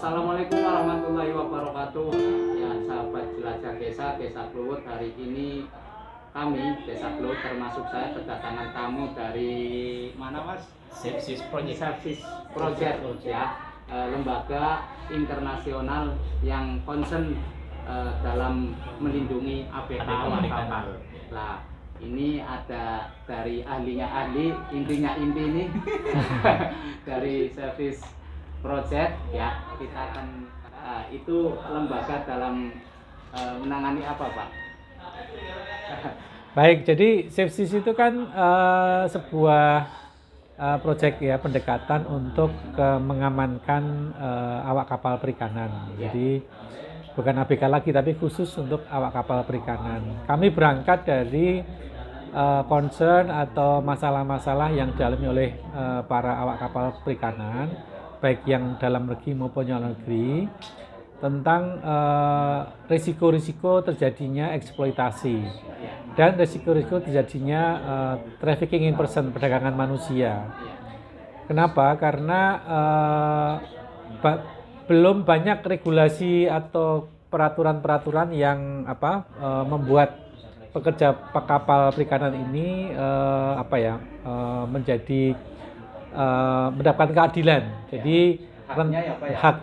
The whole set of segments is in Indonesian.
Assalamualaikum warahmatullahi wabarakatuh. Ya, sahabat jelajah desa Kluwut, hari ini kami Desa Kluwut termasuk saya kedatangan tamu dari mana Mas? Sepsis Project. Sepsis Project ya, lembaga internasional yang concern dalam melindungi ABK awak kapal. Nah, ini ada dari ahlinya ahli, intinya inti ini dari Sepsis Project ya. Kita akan itu lembaga dalam menangani apa Pak? Baik, jadi Sepsis itu kan sebuah proyek ya, pendekatan untuk mengamankan awak kapal perikanan. Jadi bukan ABK lagi, tapi khusus untuk awak kapal perikanan. Kami berangkat dari concern atau masalah-masalah yang dialami oleh para awak kapal perikanan, baik yang dalam negeri maupun yang luar negeri, tentang risiko-risiko terjadinya eksploitasi dan risiko-risiko terjadinya trafficking in person, perdagangan manusia. Kenapa? Karena belum banyak regulasi atau peraturan-peraturan yang membuat pekerja kapal perikanan ini menjadi mendapatkan keadilan. Jadi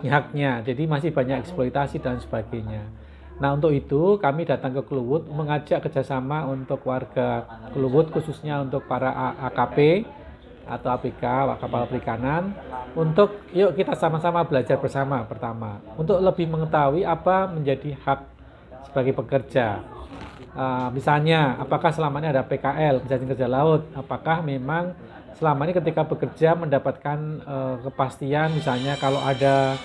haknya, jadi masih banyak eksploitasi dan sebagainya. Nah, untuk itu kami datang ke Kluwut mengajak kerjasama untuk warga Kluwut, khususnya untuk para AKP atau ABK, awak kapal perikanan, untuk yuk kita sama-sama belajar bersama. Pertama, untuk lebih mengetahui apa menjadi hak sebagai pekerja. Misalnya, apakah selama ini ada PKL, perjanjian kerja laut? Apakah memang selama ini ketika bekerja mendapatkan kepastian, misalnya kalau ada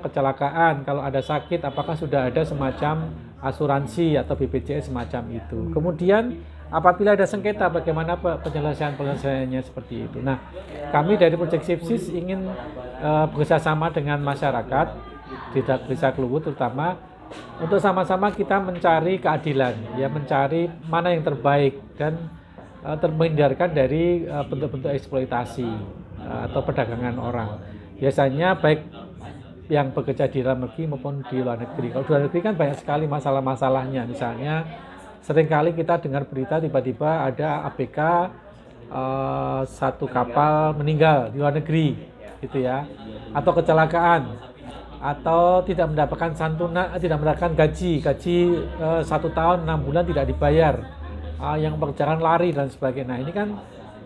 kecelakaan, kalau ada sakit, apakah sudah ada semacam asuransi atau BPJS semacam itu. Kemudian apabila ada sengketa, bagaimana penyelesaiannya seperti itu. Nah, kami dari Proyek Sepsis ingin bekerjasama dengan masyarakat di Desa Kluwut terutama, untuk sama-sama kita mencari keadilan, ya, mencari mana yang terbaik dan terhindarkan dari bentuk-bentuk eksploitasi atau perdagangan orang. Biasanya baik yang bekerja di dalam negeri maupun di luar negeri. Kalau di luar negeri kan banyak sekali masalah-masalahnya. Misalnya seringkali kita dengar berita tiba-tiba ada ABK satu kapal meninggal di luar negeri, gitu ya, atau kecelakaan, atau tidak mendapatkan santunan, tidak mendapatkan gaji 1 tahun 6 bulan tidak dibayar, yang pekerjaan lari dan sebagainya. Nah, ini kan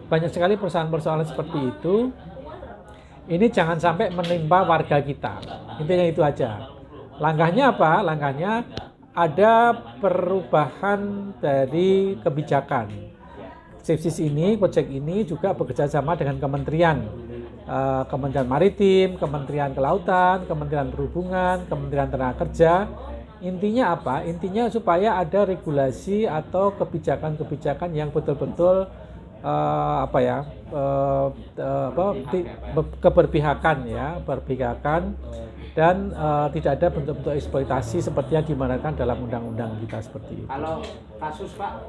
banyak sekali persoalan-persoalan seperti itu. Ini jangan sampai menimpa warga kita. Intinya itu aja. Langkahnya apa? Langkahnya ada perubahan dari kebijakan. Sepsis ini, proyek ini juga bekerja sama dengan Kementerian Maritim, Kementerian Kelautan, Kementerian Perhubungan, Kementerian Tenaga Kerja. Intinya apa? Intinya supaya ada regulasi atau kebijakan-kebijakan yang betul-betul keberpihakan, ya, berpihakan, dan tidak ada bentuk-bentuk eksploitasi seperti yang dimanakan dalam undang-undang kita seperti itu. Kalau kasus Pak,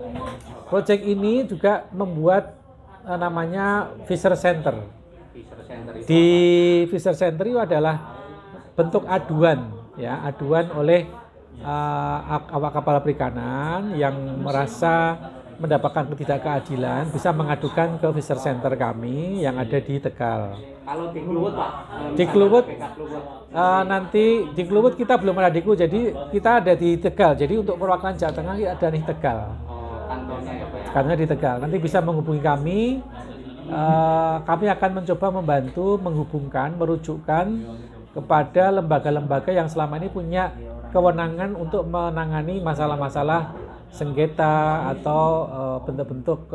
proyek ini juga membuat namanya Fisher Center. Di Fisher Center itu adalah bentuk aduan, ya, aduan oleh awak kapal perikanan yang merasa mendapatkan ketidakkeadilan bisa mengadukan ke Fisher Center kami yang ada di Tegal. Kalau di Kluwut Pak? Di Kluwut nanti di Kluwut kita belum ada di Kluwut, jadi kita ada di Tegal. Jadi untuk perwakilan Jawa Tengah ada di Tegal. Kantornya ya Pak? Kantornya di Tegal. Nanti bisa menghubungi kami. Kami akan mencoba membantu menghubungkan, merujukkan kepada lembaga-lembaga yang selama ini punya kewenangan untuk menangani masalah-masalah sengketa atau bentuk-bentuk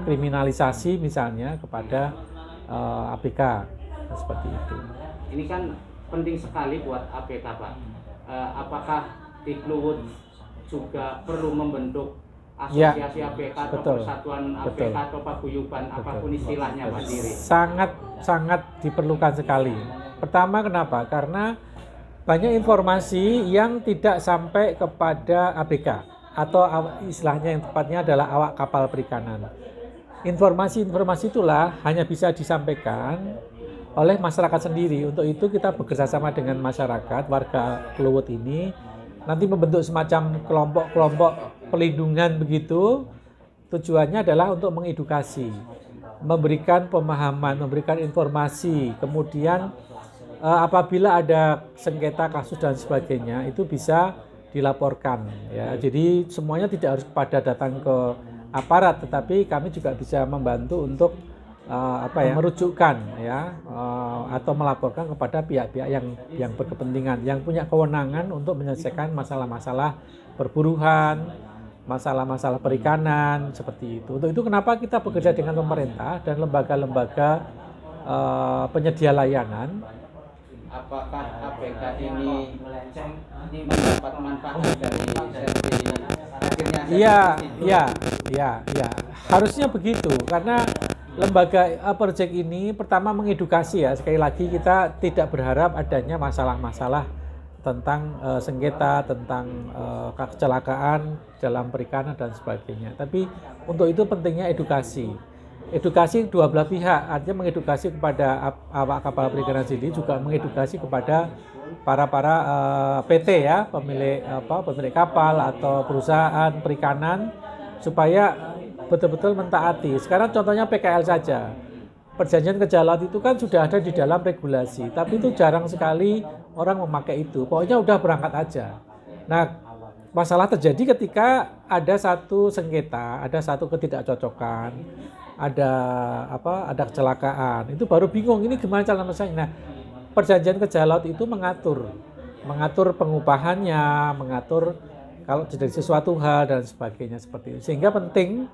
kriminalisasi misalnya kepada ABK seperti itu. Ini kan penting sekali buat ABK Pak. Apakah di Kluwut juga perlu membentuk asosiasi ABK atau persatuan ABK atau paguyuban, apapun istilahnya Pak Diri? Sangat diperlukan sekali. Pertama, kenapa? Karena banyak informasi yang tidak sampai kepada ABK atau istilahnya yang tepatnya adalah awak kapal perikanan. Informasi-informasi itulah hanya bisa disampaikan oleh masyarakat sendiri. Untuk itu kita bekerjasama dengan masyarakat, warga Kluwut ini, nanti membentuk semacam kelompok-kelompok pelindungan begitu. Tujuannya adalah untuk mengedukasi, memberikan pemahaman, memberikan informasi, kemudian apabila ada sengketa kasus dan sebagainya itu bisa dilaporkan ya. Jadi semuanya tidak harus pada datang ke aparat, tetapi kami juga bisa membantu untuk merujukkan ya atau melaporkan kepada pihak-pihak yang berkepentingan, yang punya kewenangan untuk menyelesaikan masalah-masalah perburuan, masalah-masalah perikanan seperti itu. Untuk itu kenapa kita bekerja dengan pemerintah dan lembaga-lembaga penyedia layanan. Apakah APK ini mendapat manfaat dari akhirnya? Iya. Harusnya begitu, karena lembaga project ini pertama mengedukasi ya. Sekali lagi kita tidak berharap adanya masalah-masalah tentang sengketa, tentang kecelakaan dalam perikanan dan sebagainya. Tapi untuk itu pentingnya edukasi. Edukasi dua belah pihak, artinya mengedukasi kepada awak kapal perikanan sendiri, juga mengedukasi kepada para PT ya, pemilik kapal atau perusahaan perikanan, supaya betul-betul mentaati. Sekarang contohnya PKL saja. Perjanjian kerja laut itu kan sudah ada di dalam regulasi, tapi itu jarang sekali orang memakai itu. Pokoknya udah berangkat aja. Nah, masalah terjadi ketika ada satu sengketa, ada satu ketidakcocokan, ada kecelakaan. Itu baru bingung ini gimana cara menyelesaikan. Nah, perjanjian kerja laut itu mengatur pengupahannya, mengatur kalau terjadi sesuatu hal dan sebagainya seperti itu. Sehingga penting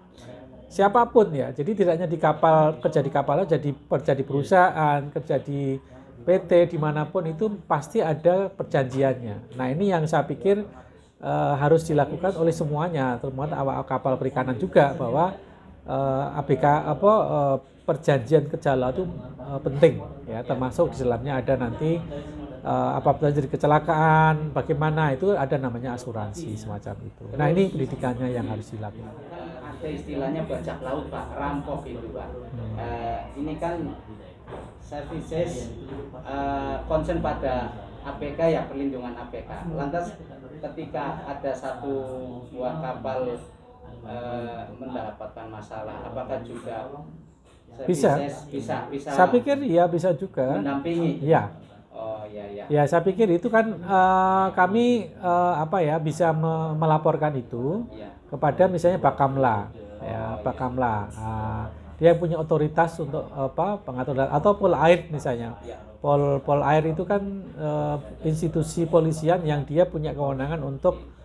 siapapun ya. Jadi tidak hanya di kapal, kerja di kapal, kerja di perusahaan, kerja di PT dimanapun itu pasti ada perjanjiannya. Nah, ini yang saya pikir harus dilakukan oleh semuanya, terutama awak kapal perikanan juga, bahwa perjanjian kerja laut itu penting ya, termasuk di dalamnya ada nanti apabila terjadi kecelakaan bagaimana, itu ada namanya asuransi semacam itu. Nah, ini pendidikannya yang harus dilakukan. Ada istilahnya bajak laut Pak, rampok itu Pak. Ini kan services concern pada APK ya, perlindungan APK. Lantas ketika ada satu buah kapal mendapatkan masalah, apakah juga bisa? Saya pikir ya bisa juga mendampingi. Ya. Oh ya. Ya, saya pikir itu kan kami bisa melaporkan itu kepada misalnya Bakamla ya, Bakamla. Dia punya otoritas untuk pengaturan, atau Polair misalnya. Polair itu kan institusi polisian yang dia punya kewenangan untuk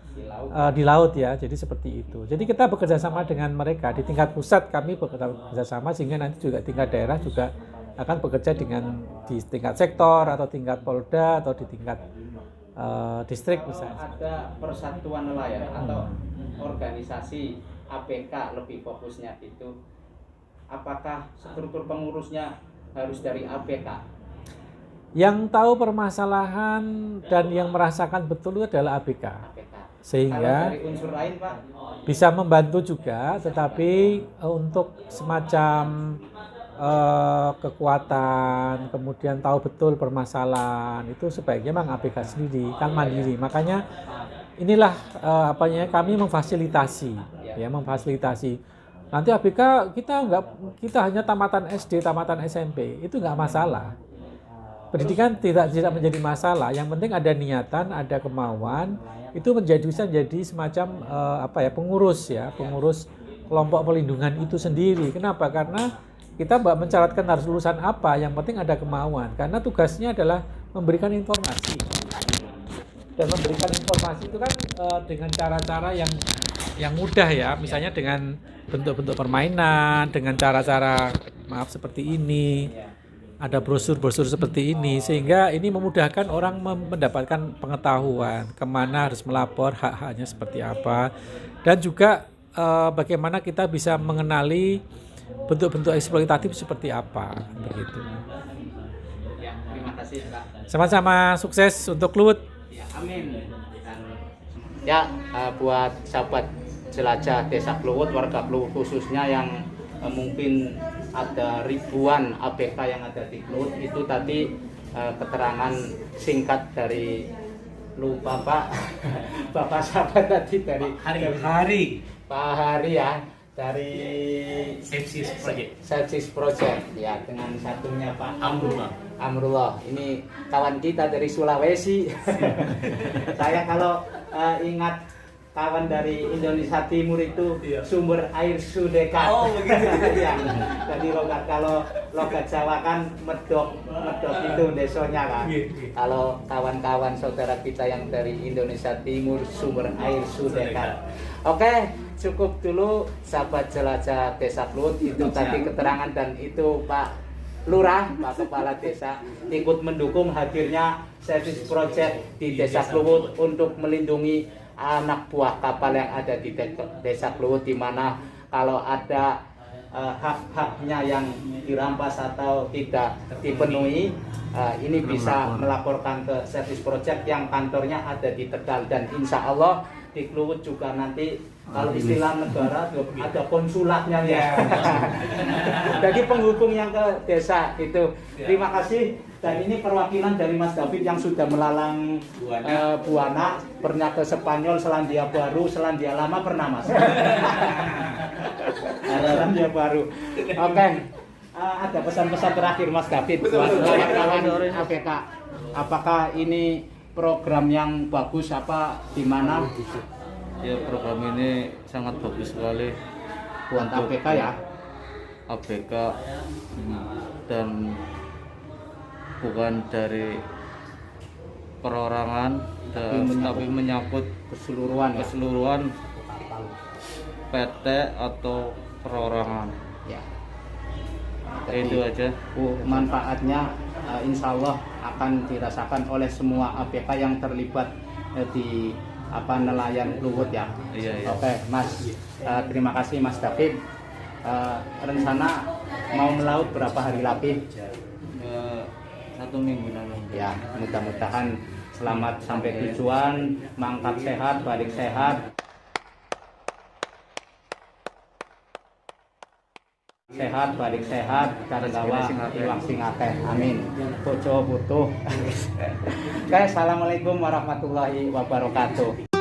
di laut ya, jadi seperti itu. Jadi kita bekerja sama dengan mereka di tingkat pusat, kami bekerja sama, sehingga nanti juga tingkat daerah juga akan bekerja dengan di tingkat sektor atau tingkat Polda atau di tingkat distrik misalnya. Ada persatuan nelayan atau organisasi APK lebih fokusnya itu, apakah struktur pengurusnya harus dari APK? Yang tahu permasalahan dan yang merasakan betul itu adalah APK. Sehingga dari unsur lain Pak bisa membantu juga, tetapi untuk semacam kekuatan, kemudian tahu betul permasalahan, itu sebaiknya memang APK sendiri, kan mandiri. Makanya inilah kami memfasilitasi ya, memfasilitasi. Nanti APK kita hanya tamatan SD, tamatan SMP, itu nggak masalah. Pendidikan tidak menjadi masalah. Yang penting ada niatan, ada kemauan, itu bisa menjadi semacam pengurus kelompok pelindungan itu sendiri. Kenapa? Karena kita mencatatkan harus lulusan apa, yang penting ada kemauan. Karena tugasnya adalah memberikan informasi. Dan memberikan informasi itu kan dengan cara-cara yang mudah ya, misalnya dengan bentuk-bentuk permainan, dengan cara-cara seperti ini. Ada brosur-brosur seperti ini, sehingga ini memudahkan orang mendapatkan pengetahuan kemana harus melapor, hak-haknya seperti apa, dan juga bagaimana kita bisa mengenali bentuk-bentuk eksploitatif seperti apa, begitu. Ya, terima kasih Pak. Sama-sama, sukses untuk Kluwut. Ya, amin. Ya, buat sahabat jelajah Desa Kluwut, warga Kluwut khususnya yang mungkin ada ribuan ABK yang ada di Kluwut. Itu tadi keterangan singkat dari lupa Pak Bapak siapa tadi dari Pak Hari ya, dari Sepsis Project ya, dengan satunya Pak Amrullah. Ini kawan kita dari Sulawesi. Saya kalau ingat kawan dari Indonesia Timur itu sumber air Sudekat. Oh begitu. Ya. Jadi logat, kalau logat Jawa kan medok itu desonya kan. Kalau kawan-kawan saudara kita yang dari Indonesia Timur sumber air Sudekat. Oke, cukup dulu sahabat jelajah Desa Kluwut, itu tadi keterangan, dan itu Pak Lurah, Pak Kepala Desa ikut mendukung hadirnya Sepsis Project di Desa Kluwut untuk melindungi anak buah kapal yang ada di Desa Kluwut, di mana kalau ada hak-haknya yang dirampas atau tidak dipenuhi, ini bisa melaporkan ke Sepsis Project yang kantornya ada di Tegal, dan insya Allah di Kluwut juga nanti kalau istilah negara ada konsulatnya ya. Jadi penghubung yang ke desa itu. Terima kasih. Dan ini perwakilan dari Mas David yang sudah melalang Buana, pernah ke Spanyol, Selandia Baru, Selandia Lama pernah Mas. Selandia Baru. Oke. Ada pesan-pesan terakhir Mas David buat kawan-kawan ABK. Apakah ini program yang bagus apa gimana? Ya, program ini sangat bagus sekali buat ABK ya. ABK dan bukan dari perorangan, tapi menyangkut keseluruhan PT atau perorangan. Ya. Itu aja. Manfaatnya insya Allah akan dirasakan oleh semua ABK yang terlibat di nelayan Kluwut ya. Iya. Oke, Mas. Terima kasih Mas David. Rencana mau melaut berapa hari lagi? 1 minggu nanti. Ya, mudah-mudahan selamat sampai tujuan, mangkat sehat, balik sehat. Sehat, balik sehat, kargawa iwak sing akeh. Amin. Bojo butuh. Oke, assalamualaikum warahmatullahi wabarakatuh.